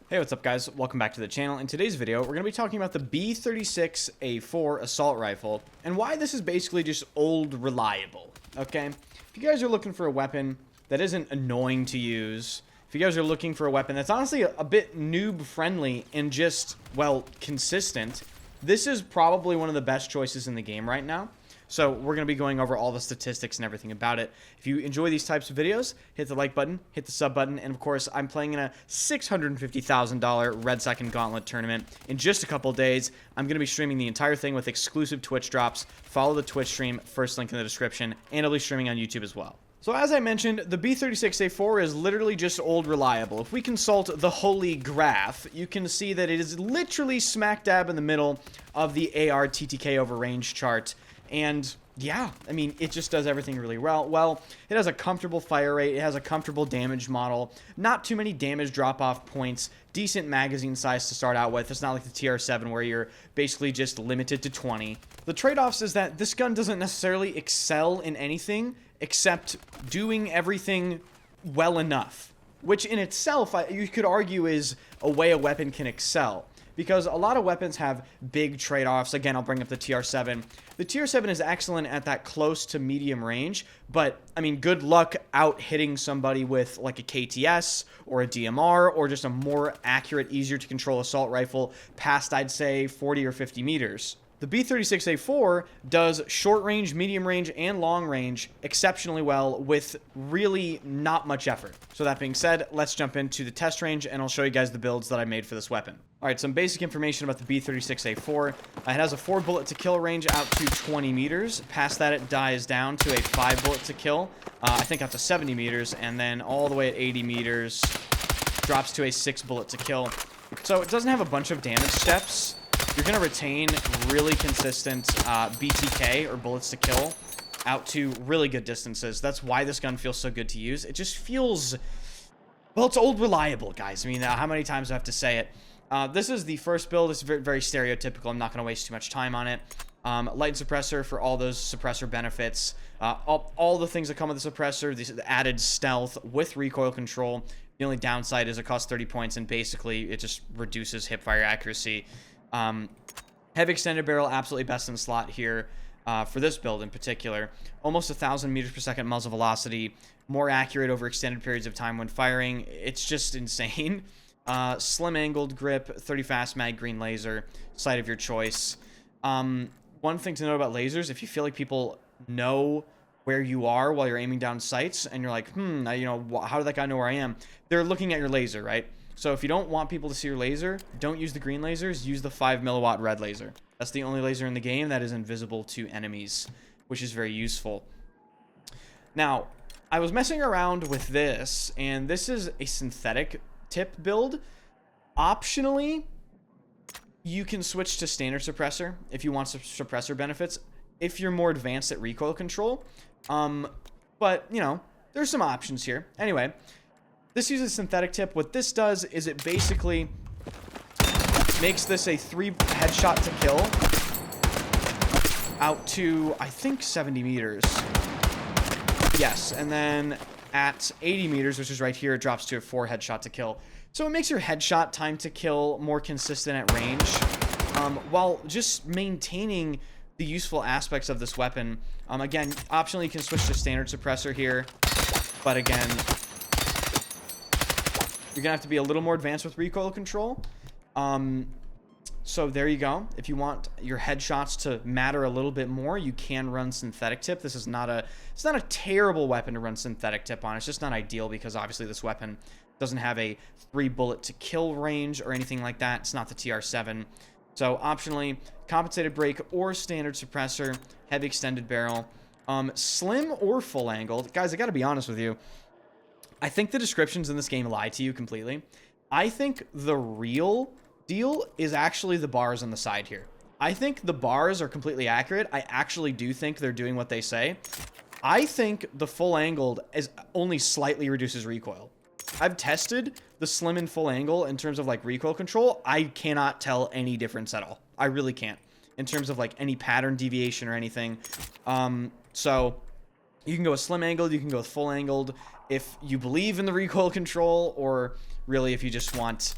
Hey, what's up guys? Welcome back to the channel. In today's video, we're going to be talking about the B36A4 assault rifle and why this is basically just old reliable, okay? If you guys are looking for a weapon that isn't annoying to use, if you guys are looking for a weapon that's honestly a bit noob friendly and just, well, consistent, this is probably one of the best choices in the game right now. So we're going to be going over all the statistics and everything about it. If you enjoy these types of videos, hit the like button, hit the sub button, and of course, I'm playing in a $650,000 Red Second Gauntlet tournament in just a couple days. I'm going to be streaming the entire thing with exclusive Twitch drops. Follow the Twitch stream, first link in the description, and I'll be streaming on YouTube as well. So as I mentioned, the B36A4 is literally just old reliable. If we consult the holy graph, you can see that it is literally smack dab in the middle of the AR TTK over range chart. And yeah, I mean, it just does everything really well. Well, it has a comfortable fire rate. It has a comfortable damage model. Not too many damage drop-off points. Decent magazine size to start out with. It's not like the TR7 where you're basically just limited to 20. The trade-offs is that this gun doesn't necessarily excel in anything except doing everything well enough, which in itself, you could argue is a way a weapon can excel. Because a lot of weapons have big trade-offs. Again, I'll bring up the TR7. The TR7 is excellent at that close to medium range, but, I mean, good luck out-hitting somebody with, like, a KTS or a DMR or just a more accurate, easier-to-control assault rifle past, I'd say, 40 or 50 meters. The B36A4 does short range, medium range, and long range exceptionally well with really not much effort. So that being said, let's jump into the test range and I'll show you guys the builds that I made for this weapon. Alright, some basic information about the B36A4. It has a 4 bullet to kill range out to 20 meters. Past that, it dies down to a 5 bullet to kill, I think out to 70 meters, and then all the way at 80 meters, drops to a 6 bullet to kill. So it doesn't have a bunch of damage steps. You're going to retain really consistent BTK, or bullets to kill, out to really good distances. That's why this gun feels so good to use. It just feels, well, it's old reliable, guys. I mean, how many times do I have to say it? This is the first build. It's very, very stereotypical. I'm not going to waste too much time on it. Light suppressor for all those suppressor benefits. All the things that come with the suppressor, the added stealth with recoil control. The only downside is it costs 30 points, and basically it just reduces hipfire accuracy. Heavy extended barrel, absolutely best in the slot here for this build in particular. Almost 1,000 meters per second muzzle velocity, more accurate over extended periods of time when firing. It's just insane. Slim angled grip, 30 fast mag, green laser, sight of your choice. One thing to note about lasers, if you feel like people know where you are while you're aiming down sights and you're like, you know, how did that guy know where I am? They're looking at your laser, right? So if you don't want people to see your laser, don't use the green lasers, use the 5 milliwatt red laser. That's the only laser in the game that is invisible to enemies, which is very useful. Now, I was messing around with this, and this is a synthetic tip build. Optionally, you can switch to standard suppressor if you want some suppressor benefits, if you're more advanced at recoil control. But, you know, there's some options here. Anyway, this uses synthetic tip. What this does is it basically makes this a 3 headshot to kill out to, I think, 70 meters. Yes, and then at 80 meters, which is right here, it drops to a 4 headshot to kill. So it makes your headshot time to kill more consistent at range, while just maintaining the useful aspects of this weapon. Again, optionally, you can switch to standard suppressor here, but again, you're going to have to be a little more advanced with recoil control. So there you go. If you want your headshots to matter a little bit more, you can run synthetic tip. This is not a, it's not a terrible weapon to run synthetic tip on. It's just not ideal because obviously this weapon doesn't have a 3 bullet to kill range or anything like that. It's not the TR7. So optionally, compensated break or standard suppressor, heavy extended barrel, slim or full angled. Guys, I got to be honest with you. I think the descriptions in this game lie to you completely. I think the real deal is actually the bars on the side here. I think the bars are completely accurate. I actually do think they're doing what they say. I think the full angled is only slightly reduces recoil. I've tested the slim and full angle in terms of like recoil control. I cannot tell any difference at all. I really can't in terms of like any pattern deviation or anything. So you can go with slim angled, you can go with full angled if you believe in the recoil control, or really if you just want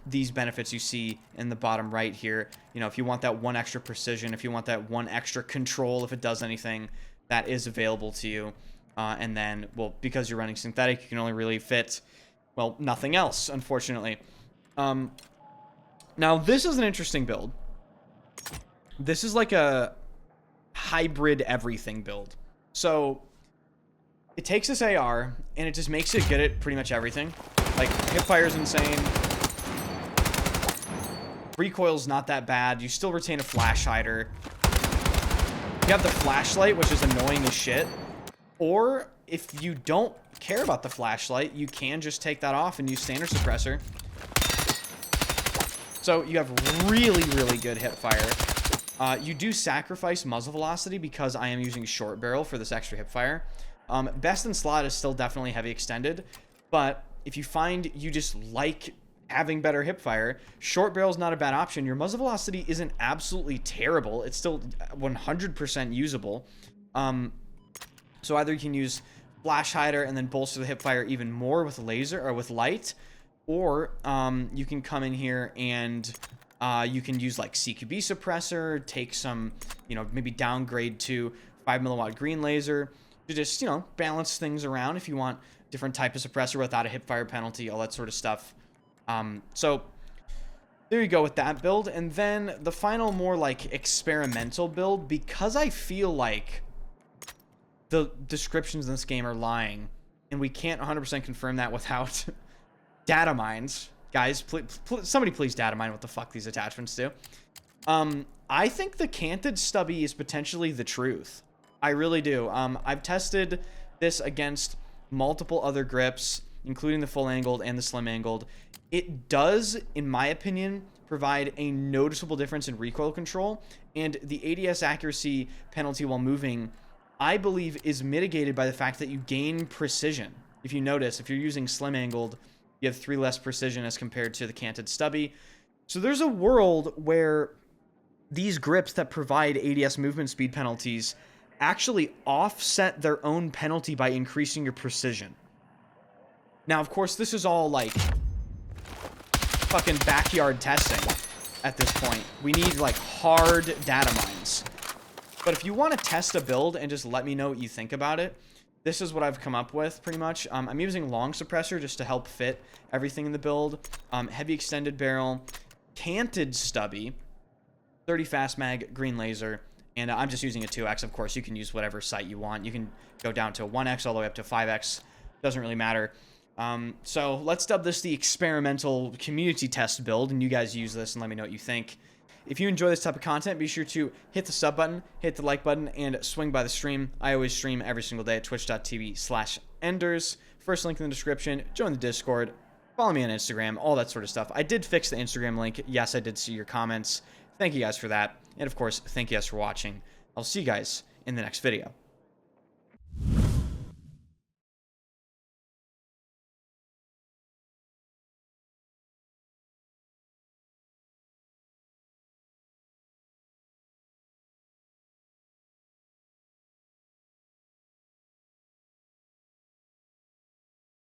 these benefits you see in the bottom right here. You know, if you want that one extra precision, if you want that one extra control, if it does anything, that is available to you. And then, well, because you're running synthetic, you can only really fit, well, nothing else, unfortunately. Now, this is an interesting build. This is like a hybrid everything build. So, it takes this AR, and it just makes it good at pretty much everything. Like, hipfire is insane. Recoil's not that bad. You still retain a flash hider. You have the flashlight, which is annoying as shit. Or, if you don't care about the flashlight, you can just take that off and use standard suppressor. So, you have really, really good hipfire. You do sacrifice muzzle velocity because I am using short barrel for this extra hipfire. Best in slot is still definitely heavy extended, but if you find you just like having better hipfire, short barrel is not a bad option. Your muzzle velocity isn't absolutely terrible. It's still 100% usable. So either you can use flash hider and then bolster the hipfire even more with laser or with light, or you can come in here and you can use like CQB suppressor, take some, you know, maybe downgrade to 5 milliwatt green laser to just, you know, balance things around if you want different type of suppressor without a hipfire penalty, all that sort of stuff. So there you go with that build. And then the final more like experimental build, because I feel like the descriptions in this game are lying and we can't 100% confirm that without data mines. Guys, somebody please data mine what the fuck these attachments do. I think the canted stubby is potentially the truth. I really do. I've tested this against multiple other grips, including the full angled and the slim angled. It does, in my opinion, provide a noticeable difference in recoil control, and the ADS accuracy penalty while moving, I believe, is mitigated by the fact that you gain precision. If you notice, if you're using slim angled, you have 3 less precision as compared to the canted stubby. So there's a world where these grips that provide ADS movement speed penalties actually offset their own penalty by increasing your precision. Now, of course, this is all like fucking backyard testing at this point. We need like hard data mines. But if you want to test a build and just let me know what you think about it, this is what I've come up with pretty much. I'm using long suppressor just to help fit everything in the build. Heavy extended barrel, canted stubby, 30 fast mag, green laser, and I'm just using a 2x. Of course, you can use whatever sight you want. You can go down to 1x all the way up to 5x. Doesn't really matter. So let's dub this the experimental community test build, and you guys use this and let me know what you think. If you enjoy this type of content, be sure to hit the sub button, hit the like button, and swing by the stream. I always stream every single day at twitch.tv/enders. First link in the description. Join the Discord. Follow me on Instagram, all that sort of stuff. I did fix the Instagram link. Yes, I did see your comments. Thank you guys for that. And of course, thank you guys for watching. I'll see you guys in the next video.